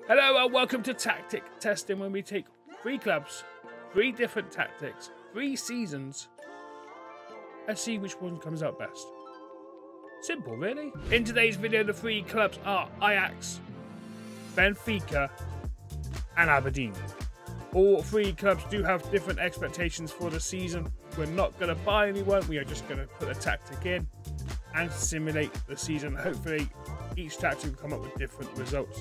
Hello and welcome to Tactic Testing, when we take 3 clubs, 3 different tactics, 3 seasons, and see which one comes out best. Simple, really. In today's video, the 3 clubs are Ajax, Benfica, and Aberdeen. All 3 clubs do have different expectations for the season. We're not going to buy anyone, we are just going to put a tactic in and simulate the season. Hopefully each tactic will come up with different results,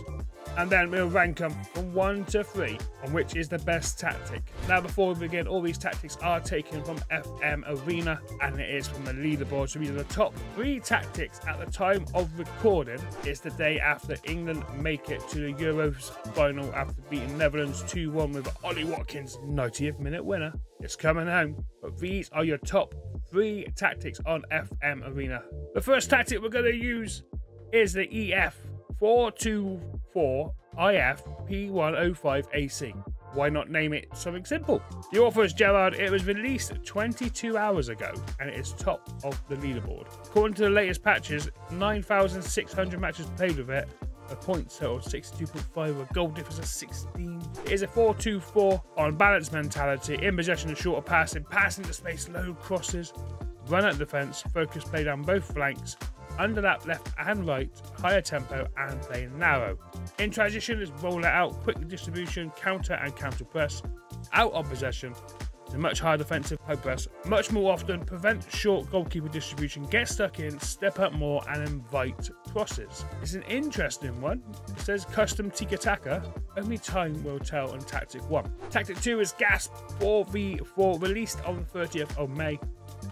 and then we'll rank them from 1 to 3 on which is the best tactic. Now, before we begin, all these tactics are taken from FM Arena and it is from the leaderboard. So these are the top 3 tactics at the time of recording. It's the day after England make it to the Euros final after beating Netherlands 2-1 with Ollie Watkins' 90th minute winner. It's coming home, but these are your top 3 tactics on FM Arena. The first tactic we're going to use is the EF424 IF P105 AC. Why not name it something simple? The author is Gerard. It was released 22 hours ago and it is top of the leaderboard. According to the latest patches, 9,600 matches played with it, a point total of 62.5, a goal difference of 16. It is a 4-2-4 on balance mentality, in possession and shorter passing, passing to space, low crosses, run at defence, focus play down both flanks, underlap left and right, higher tempo and play narrow. In transition is roll it out, quick distribution, counter and counter press. Out of possession is a much higher defensive high press, much more often, prevent short goalkeeper distribution, get stuck in, step up more and invite crosses. It's an interesting one. It says custom tiki-taka, only time will tell on tactic 1. Tactic 2 is Gasp 4v4, released on the 30th of May.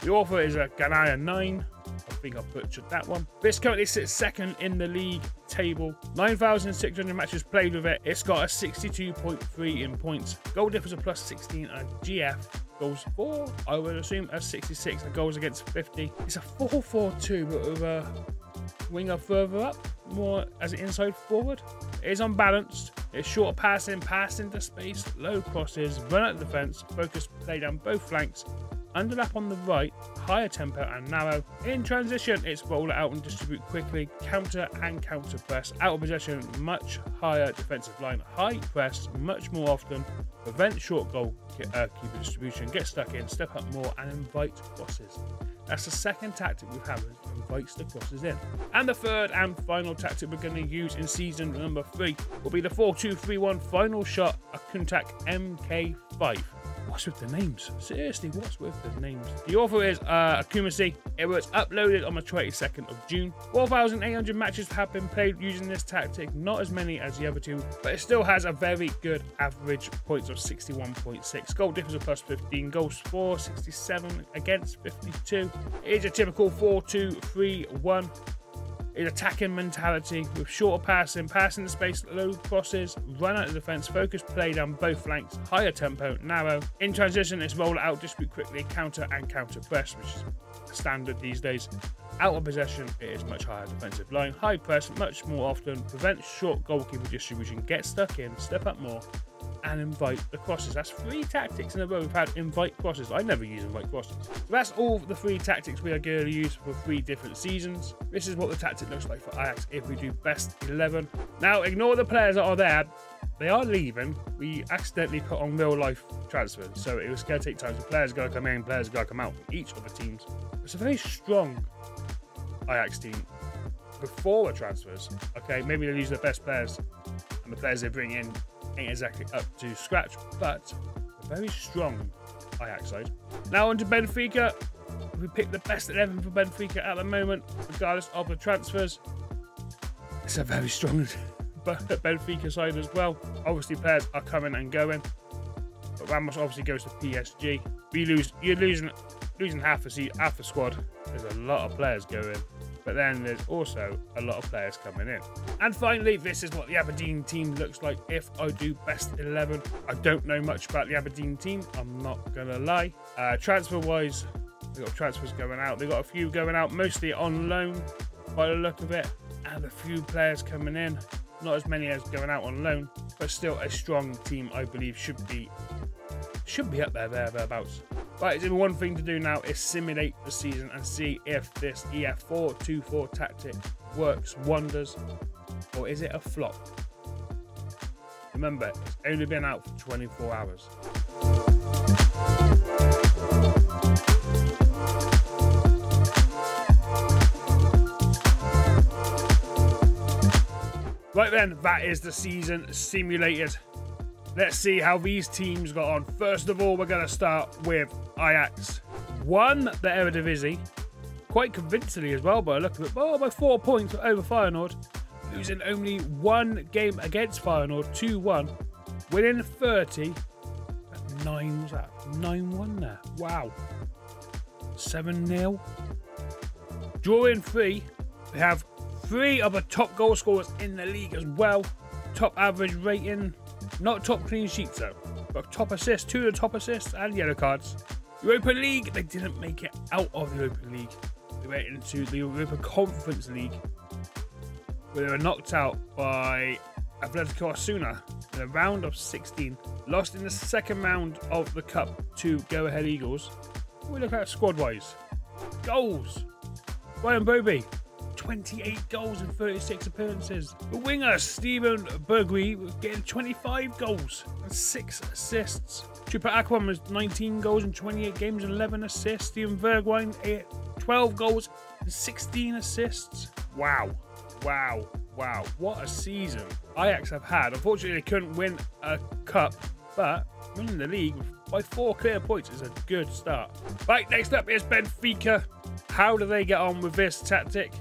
The author is a Ghanaian 9. I think I butchered that one. This currently sits second in the league table. 9,600 matches played with it. It's got a 62.3 in points. Goal difference of plus 16 and GF goals for, I would assume, a 66 and goals against 50. It's a 4-4-2 but with a winger further up, more as an inside forward. It is unbalanced. It's short passing, passing to space, low crosses, run at defence, focus play down both flanks, underlap on the right, higher tempo and narrow. In transition, it's roll it out and distribute quickly, counter and counter press. Out of possession, much higher defensive line, high press much more often, prevent short goal keeper distribution, get stuck in, step up more and invite crosses. That's the second tactic we have, invites the crosses in. And the third and final tactic we're going to use in season number 3 will be the 4-2-3-1 final shot, a Kuntak MK5. What's with the names? Seriously, what's with the names? The author is Akumasi. It was uploaded on the 22nd of June. 4,800 matches have been played using this tactic, not as many as the other 2, but it still has a very good average points of 61.6. Goal difference of plus 15, goals for 67 against 52. It is a typical 4-2-3-1. It's attacking mentality with shorter passing, passing to space, low crosses, run out of defence, focus play down both flanks, higher tempo, narrow. In transition, it's roll it out, distribute quickly, counter and counter press, which is standard these days. Out of possession, it is much higher defensive line, high press much more often, prevent short goalkeeper distribution, get stuck in, step up more, and invite the crosses. That's 3 tactics in a row we've had invite crosses. I never use invite crosses. So that's all the 3 tactics we are going to use for 3 different seasons. This is what the tactic looks like for Ajax if we do best 11. Now, ignore the players that are there. They are leaving. We accidentally put on real life transfers, so it was going to take time. So players got to come in, players got to come out from each of the teams. It's a very strong Ajax team before the transfers. Okay, maybe they use their best players, and the players they bring in ain't exactly up to scratch, but a very strong Ajax side. Now on to Benfica. We picked the best 11 for Benfica at the moment, regardless of the transfers. It's a very strong Benfica side as well. Obviously players are coming and going, but Ramos obviously goes to PSG. You're losing half the squad. There's a lot of players going, but then there's also a lot of players coming in. And finally, this is what the Aberdeen team looks like if I do best 11. I don't know much about the Aberdeen team, I'm not gonna lie. Transfer wise, they've got transfers going out. They've got a few going out, mostly on loan by the look of it, and a few players coming in. Not as many as going out on loan, but still a strong team. I believe should be up thereabouts. Right, so one thing to do now is simulate the season and see if this EF424 tactic works wonders, or is it a flop? Remember, it's only been out for 24 hours. Right then, that is the season simulated. Let's see how these teams got on. First of all, we're going to start with Ajax. Won the Eredivisie, quite convincingly as well, by a look of it. Oh, by 4 points over Feyenoord. Losing only one game against Feyenoord, 2-1. Winning 30. 9, was that? 9-1 there. Wow. 7-0. Drawing 3. We have 3 of the top goal scorers in the league as well. Top average rating. Not top clean sheets though. But top assists, 2 of the top assists and yellow cards. Europa League, they didn't make it out of the Europa League. They went into the Europa Conference League, where they were knocked out by Atletico Osasuna in the round of 16. Lost in the second round of the Cup to Go Ahead Eagles. We look at squad-wise. Goals. Ryan Bobby, 28 goals in 36 appearances. The winger, Steven Bergwijn, getting 25 goals and 6 assists. Chupa Akwan was 19 goals in 28 games and 11 assists. Steven Bergwijn, 12 goals and 16 assists. Wow. Wow. Wow. What a season Ajax have had. Unfortunately, they couldn't win a cup, but winning the league by 4 clear points is a good start. Right, next up is Benfica. How do they get on with this tactic?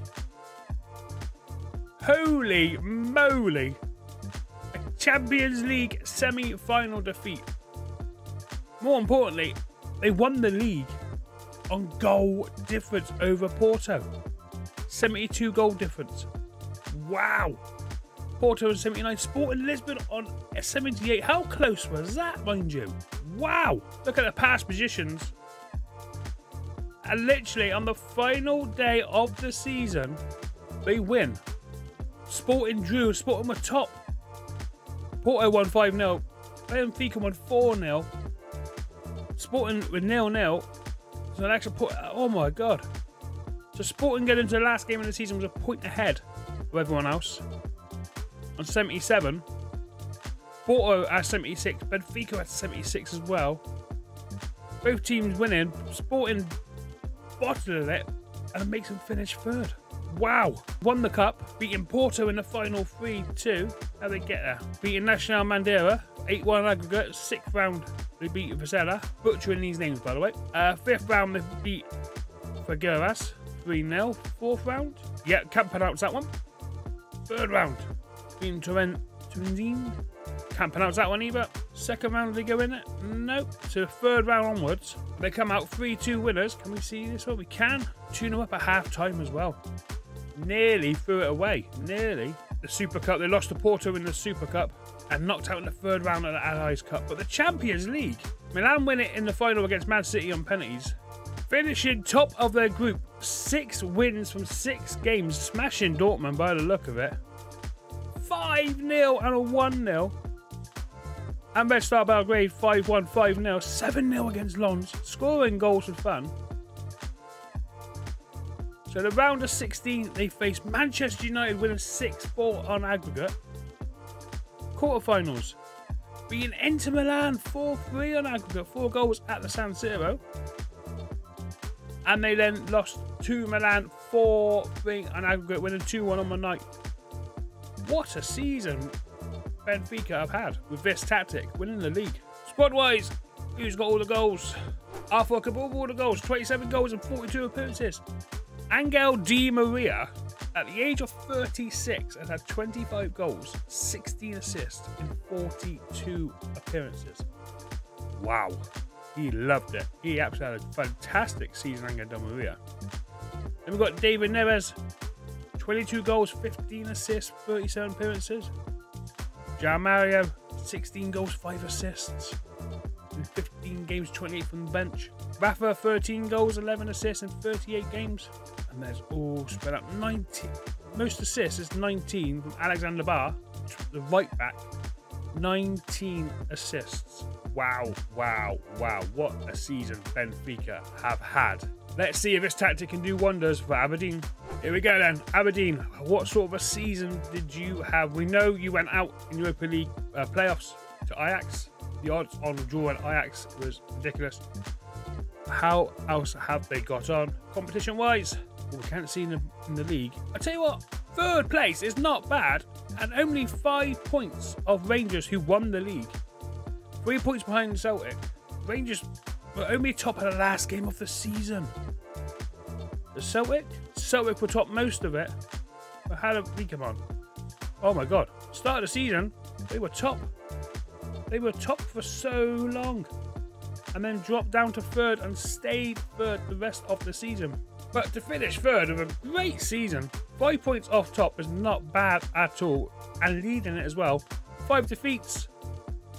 Holy moly! A Champions League semi-final defeat. More importantly, they won the league on goal difference over Porto. 72 goal difference. Wow! Porto on 79, Sporting Lisbon on 78. How close was that, mind you? Wow! Look at the past positions. And literally on the final day of the season, they win. Sporting drew, Sporting were top. Porto won 5-0. Benfica won 4-0. Sporting with 0-0. So an extra point. Oh my god. So Sporting getting into the last game of the season was a point ahead of everyone else. On 77. Porto at 76. Benfica at 76 as well. Both teams winning. Sporting bottled it and makes them finish third. Wow. Won the cup, beating Porto in the final 3-2. How they get there? Beating Nacional Madeira, 8-1 aggregate. 6th round, they beat Vizela. Butchering these names, by the way. 5th round, they beat Figueras, 3-0. 4th round, yeah, can't pronounce that one. 3rd round, beating Turin. Can't pronounce that one either. 2nd round, they go in it? Nope. So 3rd round onwards, they come out 3-2 winners. Can we see this one? We can. 2-0 up at half time as well. Nearly threw it away. Nearly. The Super Cup, they lost to Porto in the Super Cup and knocked out in the 3rd round of the Allies Cup. But the Champions League, Milan win it in the final against Man City on penalties. Finishing top of their group. 6 wins from 6 games, smashing Dortmund by the look of it. 5-0 and a 1-0. And Red Star Belgrade 5-1, 5-0, 7-0 against Lons. Scoring goals for fun. So the round of 16, they faced Manchester United winning 6-4 on aggregate. Quarterfinals, beating Inter Milan 4-3 on aggregate, 4 goals at the San Siro. And they then lost to Milan 4-3 on aggregate, winning 2-1 on the night. What a season Benfica have had with this tactic, winning the league. Squad-wise, who's got all the goals? Arthur Cabral all the goals, 27 goals and 42 appearances. Angel Di Maria, at the age of 36, has had 25 goals, 16 assists in 42 appearances. Wow. He loved it. He absolutely had a fantastic season, Angel Di Maria. Then we've got David Neres, 22 goals, 15 assists, 37 appearances. João Mario, 16 goals, 5 assists in 15 games, 28 from the bench. Rafa, 13 goals, 11 assists in 38 games. And there's all spread up. 19. Most assists is 19 from Alexander Barr, the right back. 19 assists. Wow, wow, wow. What a season Benfica have had. Let's see if this tactic can do wonders for Aberdeen. Here we go then. Aberdeen, what sort of a season did you have? We know you went out in Europa League playoffs to Ajax. The odds on drawing Ajax was ridiculous. How else have they got on competition-wise? Well, we can't see them in the league. I tell you what, third place is not bad, and only 5 points of Rangers, who won the league. 3 points behind Celtic. Rangers were only top of the last game of the season. The Celtic were top most of it. But how did we come on? Oh my god. Start of the season, they were top. They were top for so long. And then dropped down to third and stayed third the rest of the season. But to finish third of a great season, 5 points off top is not bad at all. And leading it as well. 5 defeats.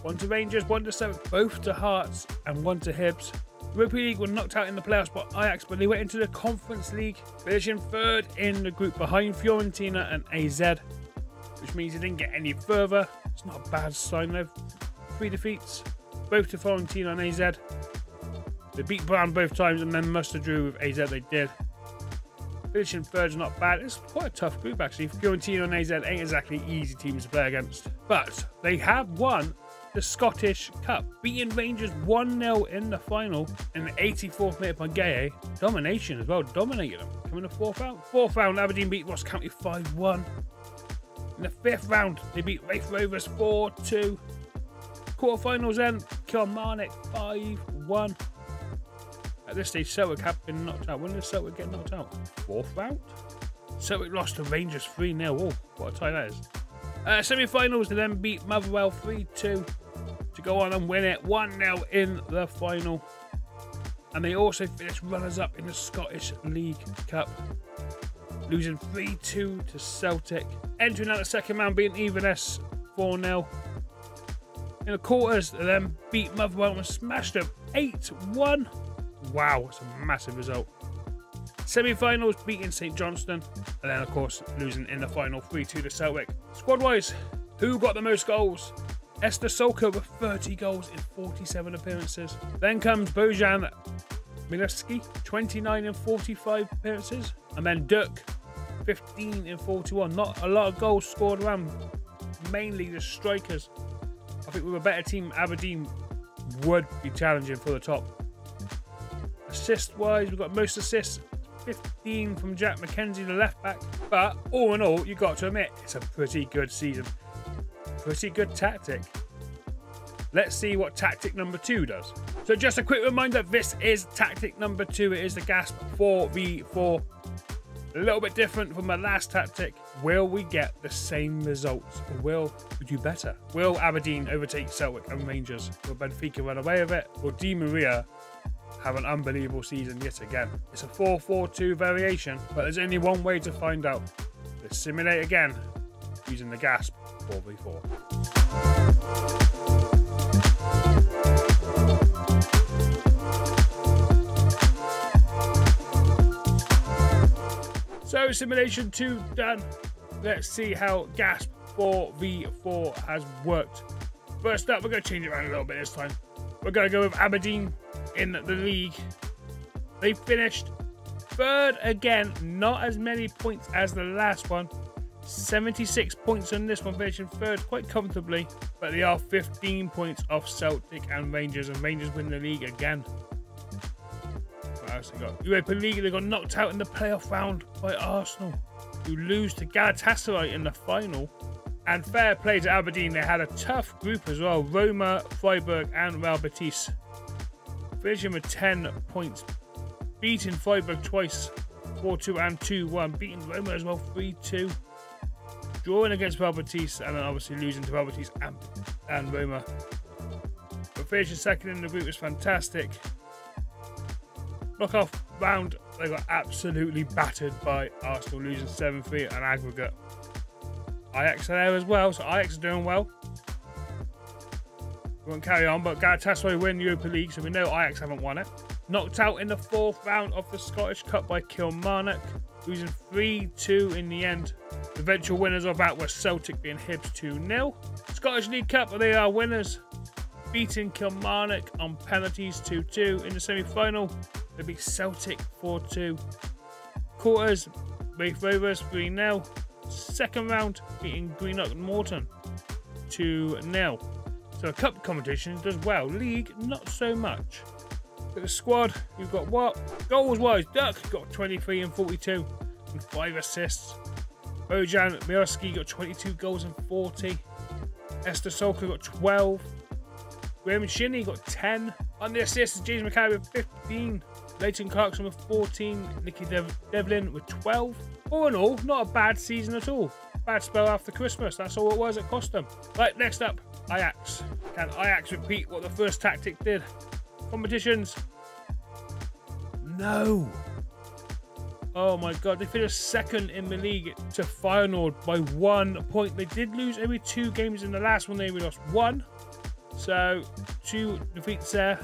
1 to Rangers, 1 to Celtic, both to Hearts and 1 to Hibs. Europa League were knocked out in the playoffs by Ajax, but they went into the Conference League, finishing third in the group behind Fiorentina and AZ, which means they didn't get any further. It's not a bad sign though. 3 defeats, both to Fiorentina and AZ. They beat Brown both times and then must have drew with AZ, they did. Finishing third is not bad. It's quite a tough group actually. Fiorentina and AZ ain't exactly easy teams to play against. But they have won the Scottish Cup, beating Rangers 1-0 in the final in the 84th minute by Gay. Domination as well, dominated them. Coming to fourth round. Fourth round, Aberdeen beat Ross County 5-1. In the 5th round, they beat Raith Rovers 4-2. Quarterfinals then, Kilmarnock 5-1. At this stage, Celtic have been knocked out. When did Celtic get knocked out? 4th round? Celtic lost to Rangers 3-0. Oh, what a tie that is. Semi-finals, they then beat Motherwell 3-2 to go on and win it 1-0 in the final. And they also finished runners-up in the Scottish League Cup, losing 3-2 to Celtic. Entering out the second round, beating Inverness 4-0. In the quarters, they then beat Motherwell and smashed them 8-1. Wow, it's a massive result. Semi-finals, beating St Johnstone, and then of course losing in the final 3-2 to Celtic. Squad-wise, who got the most goals? Esther Solka with 30 goals in 47 appearances. Then comes Bojan Milewski, 29 in 45 appearances. And then Dirk, 15 in 41. Not a lot of goals scored around, mainly the strikers. I think with a better team, Aberdeen would be challenging for the top. Assist-wise, we've got most assists. 15 from Jack McKenzie, the left back. But all in all, you've got to admit, it's a pretty good season. Pretty good tactic. Let's see what tactic number 2 does. So just a quick reminder, this is tactic number 2. It is the Gasp 4v4. A little bit different from my last tactic. Will we get the same results? Or will we do better? Will Aberdeen overtake Celtic and Rangers? Will Benfica run away with it? Will Di Maria have an unbelievable season yet again? It's a 4-4-2 variation, but there's only one way to find out. Let's simulate again using the Gasp 4v4. So simulation 2 done. Let's see how Gasp 4v4 has worked. First up, we're going to change it around a little bit this time. We're going to go with Aberdeen in the league. They finished third again, not as many points as the last one. 76 points on this one, finishing third quite comfortably, but they are 15 points off Celtic and Rangers win the league again. What else they got? Europa League, they got knocked out in the playoff round by Arsenal, who lose to Galatasaray in the final. And fair play to Aberdeen, they had a tough group as well. Roma, Freiburg and Real Betis. Finishing with 10 points. Beating Freiburg twice, 4-2 and 2-1. Beating Roma as well, 3-2. Drawing against Real Betis and then obviously losing to Real Betis and Roma. But finishing second in the group was fantastic. Knockoff round, they got absolutely battered by Arsenal, losing 7-3 on aggregate. Ajax are there as well, so Ajax are doing well. We won't carry on, but Galatasaray win the Europa League, so we know Ajax haven't won it. Knocked out in the 4th round of the Scottish Cup by Kilmarnock, losing 3-2 in the end. The eventual winners of that were Celtic being Hibs 2-0. Scottish League Cup, they are winners, beating Kilmarnock on penalties 2-2. In the semi-final, they beat Celtic 4-2. Quarters, Wraith Rovers 3-0. Second round, beating Greenock Morton 2-0. So cup competition does well. League, not so much. But the squad, we've got what? Goals-wise, Duck got 23 and 42 and 5 assists. Bojan Miroski got 22 goals and 40. Esther Solka got 12. Graham Shinney got 10. On the assists, James Mackay with 15. Leighton Clarkson with 14. Nicky Devlin with 12. All in all, not a bad season at all. Bad spell after Christmas. That's all it was. It cost them. Right, next up, Ajax. Can Ajax repeat what the first tactic did? Competitions? No. Oh my god, they finished second in the league to Feyenoord by 1 point. They did lose only 2 games in the last one. They only lost 1. So 2 defeats there.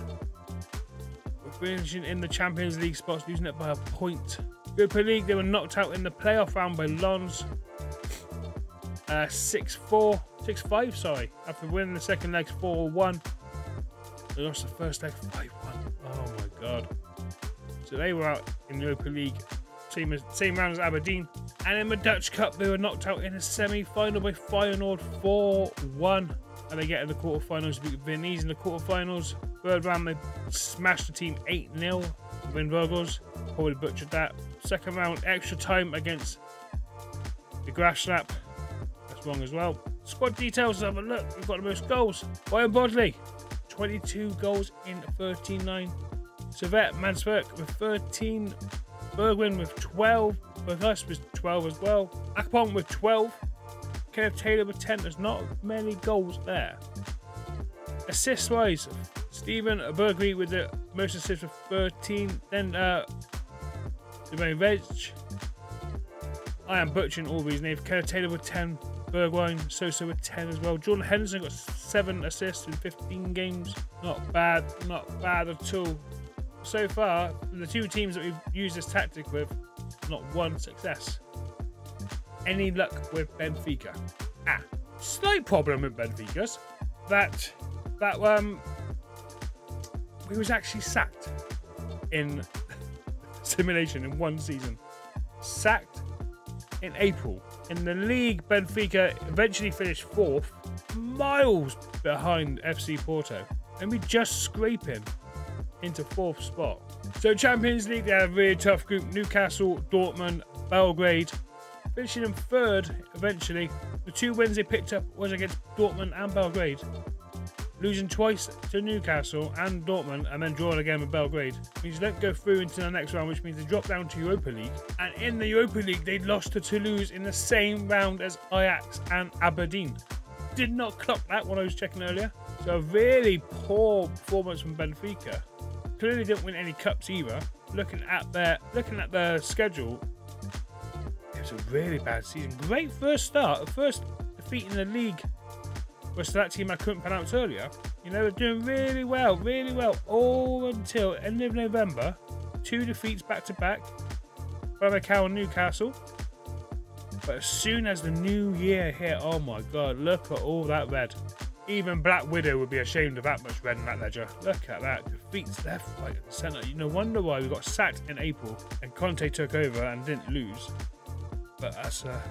We're finishing in the Champions League spots, losing it by a point. Europa League, they were knocked out in the playoff round by Lons. 6-5, sorry. After winning the second leg 4-1. They lost the first leg 5-1. Oh my god. So they were out in the Europa League. Same round as Aberdeen. And in the Dutch Cup, they were knocked out in a semi-final by Feyenoord 4-1. And they get in the quarterfinals, beat Viennese in the quarterfinals. Third round, they smashed the team 8-0. Win Vogels, probably butchered that. Second round, extra time against the Graafschap. That's wrong as well. Squad details, let's have a look. We've got the most goals. Ryan Bodley, 22 goals in 13-9. Servet Manswerk with 13. Bergwijn with 12. Bergus with 12 as well. Akpom with 12. Kenneth Taylor with 10. There's not many goals there. Assists wise, Stephen Bergwijn with the most assists with 13. Then Jermaine Reg. I am butchering all these names. Kenneth Taylor with 10. Bergwijn, Sosa with 10 as well. Jordan Henderson got 7 assists in 15 games. Not bad at all. So far, the 2 teams that we've used this tactic with, not one success. Any luck with Benfica? Slight problem with Benfica's that we was actually sacked in simulation in 1 season. Sacked in April. In the league, Benfica eventually finished 4th, miles behind FC Porto, and we just scraping into 4th spot. So Champions League, they had a really tough group. Newcastle, Dortmund, Belgrade, finishing in 3rd eventually. The 2 wins they picked up was against Dortmund and Belgrade, losing twice to Newcastle and Dortmund, and then drawing again with Belgrade. It means they don't go through into the next round, which means they drop down to Europa League. And in the Europa League, they lost to Toulouse in the same round as Ajax and Aberdeen. Did not clock that when I was checking earlier. So a really poor performance from Benfica. Clearly didn't win any cups either. Looking at their schedule, it was a really bad season. Great first start. The first defeat in the league was to that team I couldn't pronounce earlier. You know, they're doing really well, all until end of November. 2 defeats back to back. Macau and Newcastle. But as soon as the new year hit, oh my god, look at all that red. Even Black Widow would be ashamed of that much red in that ledger. Look at that. Defeats left, right, and centre. You no wonder why we got sacked in April and Conte took over and didn't lose. But that's a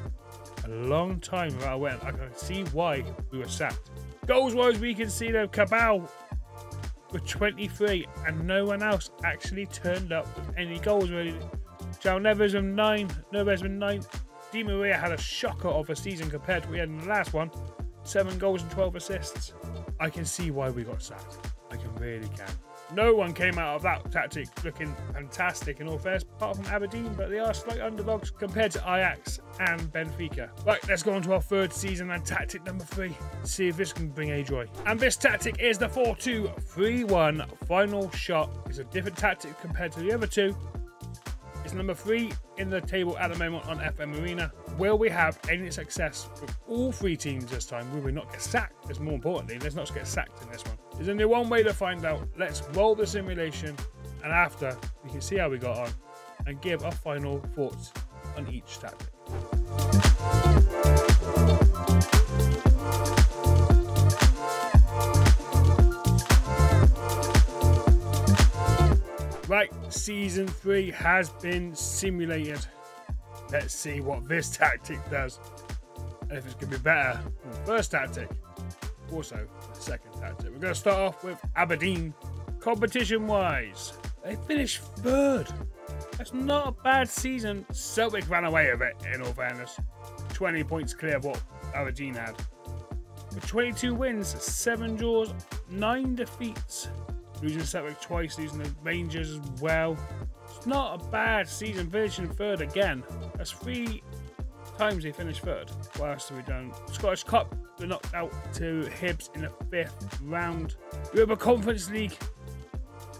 long time without a win. I can see why we were sacked. Goals-wise, we can see though, Cabal with 23, and no one else actually turned up with any goals really. João Neves with 9. Neves with 9. Di Maria had a shocker of a season compared to what we had in the last one. 7 goals and 12 assists. I can see why we got sacked. I really can. No one came out of that tactic looking fantastic in all fairness, apart from Aberdeen, but they are slight underdogs compared to Ajax and Benfica. Right, let's go on to our 3rd season and tactic number 3. See if this can bring a joy. And this tactic is the 4-2-3-1 final shot. It's a different tactic compared to the other 2. It's number 3 in the table at the moment on FM Arena. Will we have any success with all 3 teams this time? Will we not get sacked? Because more importantly, let's not get sacked in this one. There's only one way to find out. Let's roll the simulation, and after, we can see how we got on and give our final thoughts on each tactic. Right, Season 3 has been simulated. Let's see what this tactic does. And if it's going to be better than the first tactic. Also, the second tactic. We're going to start off with Aberdeen. Competition-wise, they finished third. That's not a bad season. Celtic ran away with it, in all fairness. 20 points clear of what Aberdeen had. With 22 wins, 7 draws, 9 defeats. Losing Celtic twice, losing the Rangers as well. It's not a bad season, finishing third again. That's 3 times they finished third. What else have we done? Scottish Cup, they knocked out to Hibs in the 5th round. Europa Conference League,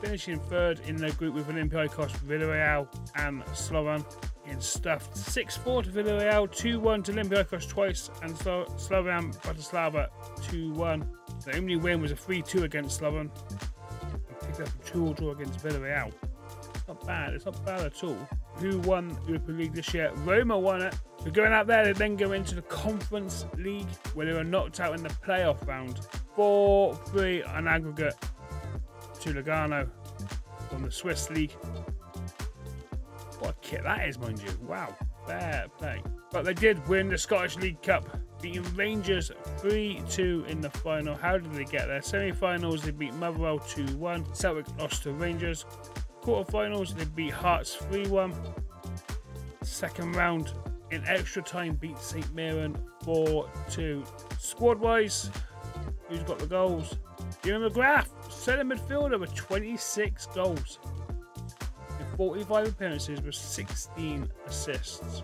finishing third in the group with Olympiacos, Villarreal and Slovan. In stuffed 6-4 to Villarreal, 2-1 to Olympiacos twice, and Slovan Bratislava 2-1. The only win was a 3-2 against Slovan. And picked up a 2-2 draw against Villarreal. It's not bad. It's not bad at all. Who won the Europa League this year? Roma won it. So going out there, they then go into the Conference League, where they were knocked out in the playoff round. 4-3 on aggregate to Lugano from the Swiss League. What a kit that is, mind you. Wow, fair play. But they did win the Scottish League Cup, beating Rangers 3-2 in the final. How did they get there? Semi-finals, they beat Motherwell 2-1. Celtic lost to Rangers. Quarter-finals, they beat Hearts 3-1. Second round, in extra time, beat St Mirren 4-2. Squad-wise, who's got the goals? Ian McGrath, centre midfielder with 26 goals. 45 appearances with 16 assists.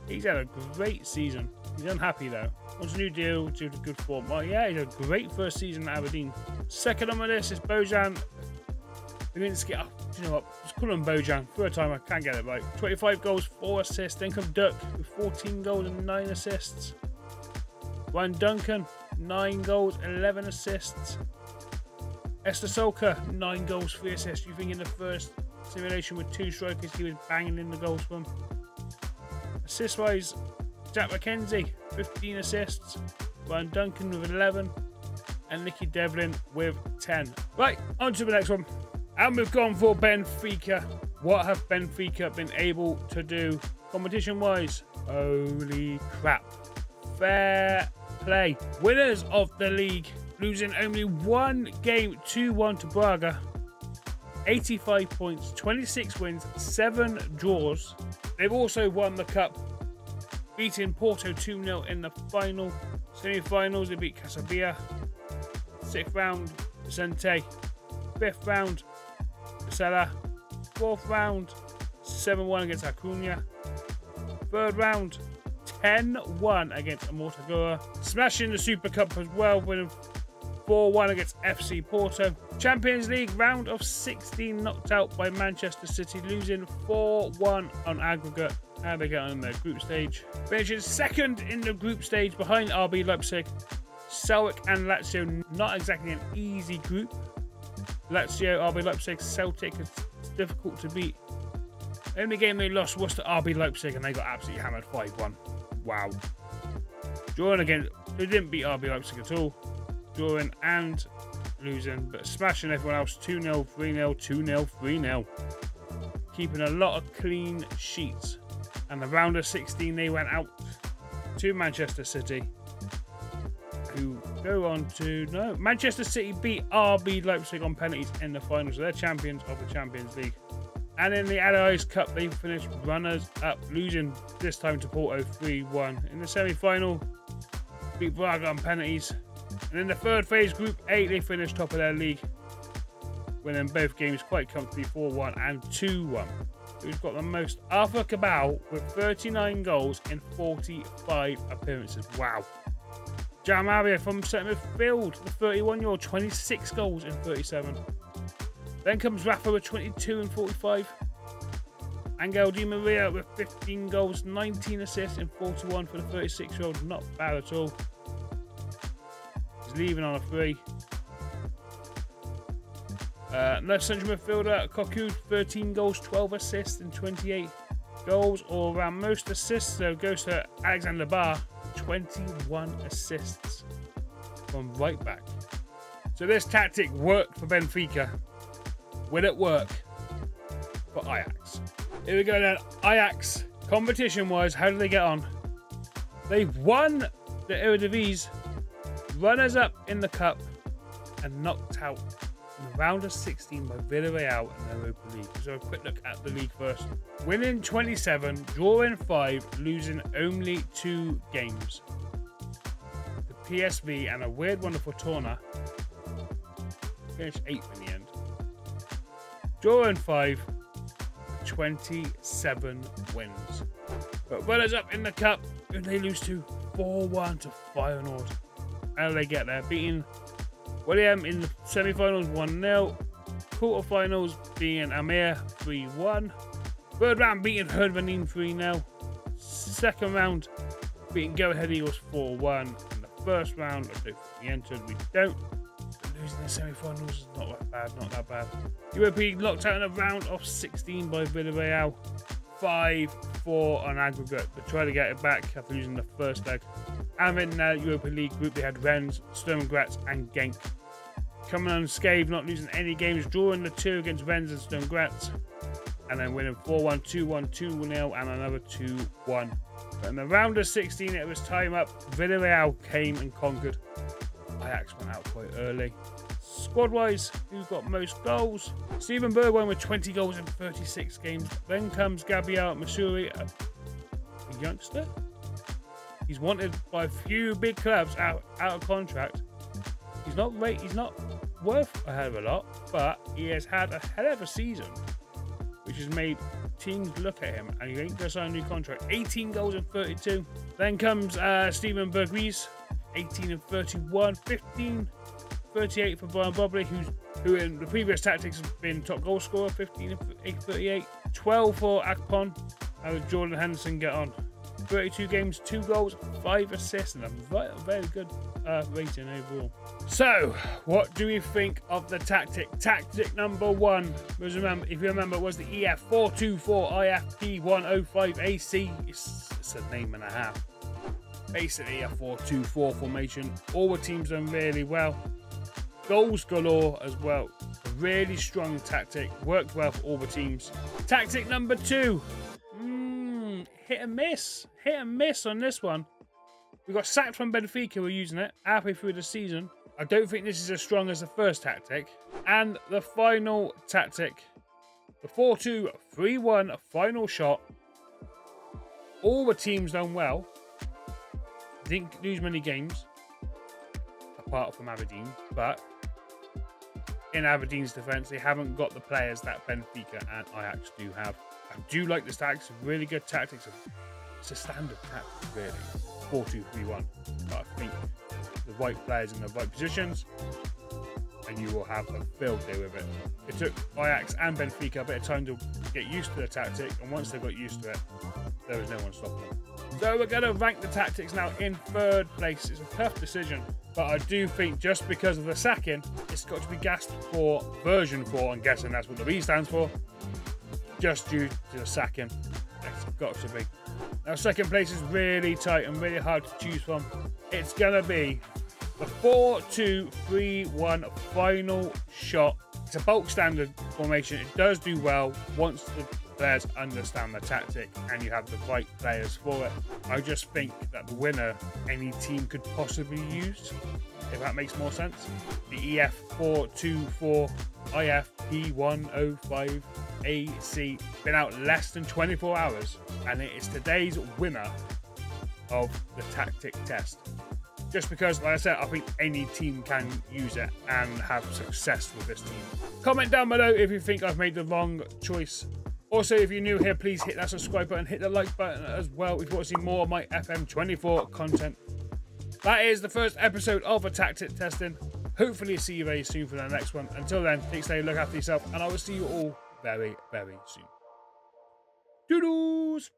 He's had a great season. He's unhappy though. Wants a new deal due to good form. Well, yeah, he's had a great first season at Aberdeen. Second on my list is Bojan. We didn't get up. You know what? Just call him Bojan. Third time I can't get it right. 25 goals, 4 assists. Then comes Duck with 14 goals and 9 assists. Ryan Duncan, 9 goals, 11 assists. Esther Solka, 9 goals, 3 assists. You think in the first simulation with 2 strikers, he was banging in the goals for him. Assist wise, Jack McKenzie 15 assists, Ryan Duncan with 11, and Nicky Devlin with 10. Right, on to the next one. And we've gone for Benfica. What have Benfica been able to do competition wise? Holy crap. Fair play. Winners of the league, losing only 1 game, 2-1 to Braga. 85 points, 26 wins, 7 draws. They've also won the cup, beating Porto 2-0 in the final. Semi-finals, they beat Casabia. 6th round, Vicente. 5th round, Casella. 4th round, 7-1 against Acuna. 3rd round, 10-1 against Mortagora. Smashing the Super Cup as well, winning 4-1 against FC Porto. Champions League round of 16, knocked out by Manchester City, losing 4-1 on aggregate. And they get on their group stage. Finishing second in the group stage behind RB Leipzig. Celtic and Lazio, not exactly an easy group. Lazio, RB Leipzig, Celtic, it's difficult to beat. The only game they lost was to RB Leipzig and they got absolutely hammered 5-1. Wow. Drawing again, they didn't beat RB Leipzig at all. Drawing and losing, but smashing everyone else 2-0, 3-0, 2-0, 3-0. Keeping a lot of clean sheets. And the round of 16, they went out to Manchester City, who go on to... No, Manchester City beat RB Leipzig on penalties in the finals. So they're champions of the Champions League. And in the Allies Cup, they finished runners-up, losing this time to Porto 3-1. In the semi-final, beat Braga on penalties. And in the third phase, Group A, they finished top of their league, winning both games quite comfortably 4-1 and 2-1. Who's got the most? Arthur Cabal with 39 goals in 45 appearances. Wow. Jamaria from centre midfield, the 31-year-old, 26 goals in 37. Then comes Rafa with 22 and 45. Angel Di Maria with 15 goals, 19 assists in 41 for the 36-year-old. Not bad at all. He's leaving on a 3. Left central midfielder, Cocu, 13 goals, 12 assists and 28 goals all around. Most assists, though, goes to Alexander Barr, 21 assists from right back. So this tactic worked for Benfica. Will it work for Ajax? Here we go then. Ajax Competition-wise, how did they get on? They won the Eredivisie, runners-up in the Cup, and knocked out in the round of 16 by Villarreal in the Europa League. So a quick look at the league first. Winning 27, drawing 5, losing only 2 games. The PSV and a weird one for Torna finished 8th in the end. Drawing 5, 27 wins. But runners up in the Cup, who they lose to 4-1 to Feyenoord. How do they get there? Beating William in the semi-finals 1-0. Quarter-finals beating Amir 3-1. Third round beating Hervenin 3-0. Second round beating Go Ahead Eagles 4-1. And the first round, I don't think we entered, we don't. Losing the semi-finals is not that bad, not that bad. Europa League knocked out in a round of 16 by Villarreal. 5-4 on aggregate, but try to get it back after losing the first leg. And in the Europa League group, they had Rennes, Sturm Graz, and Genk. Coming unscathed, not losing any games, drawing the 2 against Rennes and Sturm Graz, and then winning 4-1, 2-1, 2-0, and another 2-1. But in the round of 16, it was time up. Villarreal came and conquered. Ajax went out quite early. Squad-wise, who got most goals? Steven Bergwijn with 20 goals in 36 games. Then comes Gabriel Masuri, a youngster. He's wanted by a few big clubs out of contract. He's not worth a hell of a lot, but he has had a hell of a season, which has made teams look at him, and he ain't going to sign a new contract. 18 goals in 32. Then comes Steven Bergwijn, 18 and 31, 15, 38 for Brian Bobley, who in the previous tactics has been top goal scorer, 15 and 38, 12 for Akpon. How did Jordan Henderson get on? 32 games, 2 goals, 5 assists, and a very good rating overall. So, what do we think of the tactic? Tactic number 1 was, if you remember, was the EF424 IFP105AC. It's a name and a half. Basically a 4-2-4 formation. All the teams done really well. Goals galore as well. A really strong tactic. Worked well for all the teams. Tactic number 2. Hit and miss. Hit and miss on this one. We got sacked from Benfica. We're using it halfway through the season. I don't think this is as strong as the first tactic. And the final tactic. The 4-2-3-1 final shot. All the teams done well. Didn't lose many games, apart from Aberdeen, but in Aberdeen's defence, they haven't got the players that Benfica and Ajax do have. I do like this tactic, really good tactics. It's a standard tactic, really, 4-2-3-1. But I think the right players in the right positions, and you will have a field day with it. It took Ajax and Benfica a bit of time to get used to the tactic, and once they got used to it, there was no one stopping them. So we're going to rank the tactics now in 3rd place. It's a tough decision, but I do think just because of the sacking, it's got to be gassed for version 4. I'm guessing that's what the B stands for. Just due to the sacking, it's got to be. Now 2nd place is really tight and really hard to choose from. It's going to be the 4-2-3-1 final shot. It's a bulk standard formation. It does do well once the players understand the tactic and you have the right players for it. I just think that the winner any team could possibly use, if that makes more sense. The EF424 IFP105AC been out less than 24 hours, and it is today's winner of the tactic test. Just because, like I said, I think any team can use it and have success with this team. Comment down below if you think I've made the wrong choice. Also, if you're new here, please hit that subscribe button, hit the like button as well if you want to see more of my FM24 content. That is the first episode of a tactic testing. Hopefully see you very soon for the next one. Until then, take care, look after yourself, and I will see you all very, very soon. Doodles!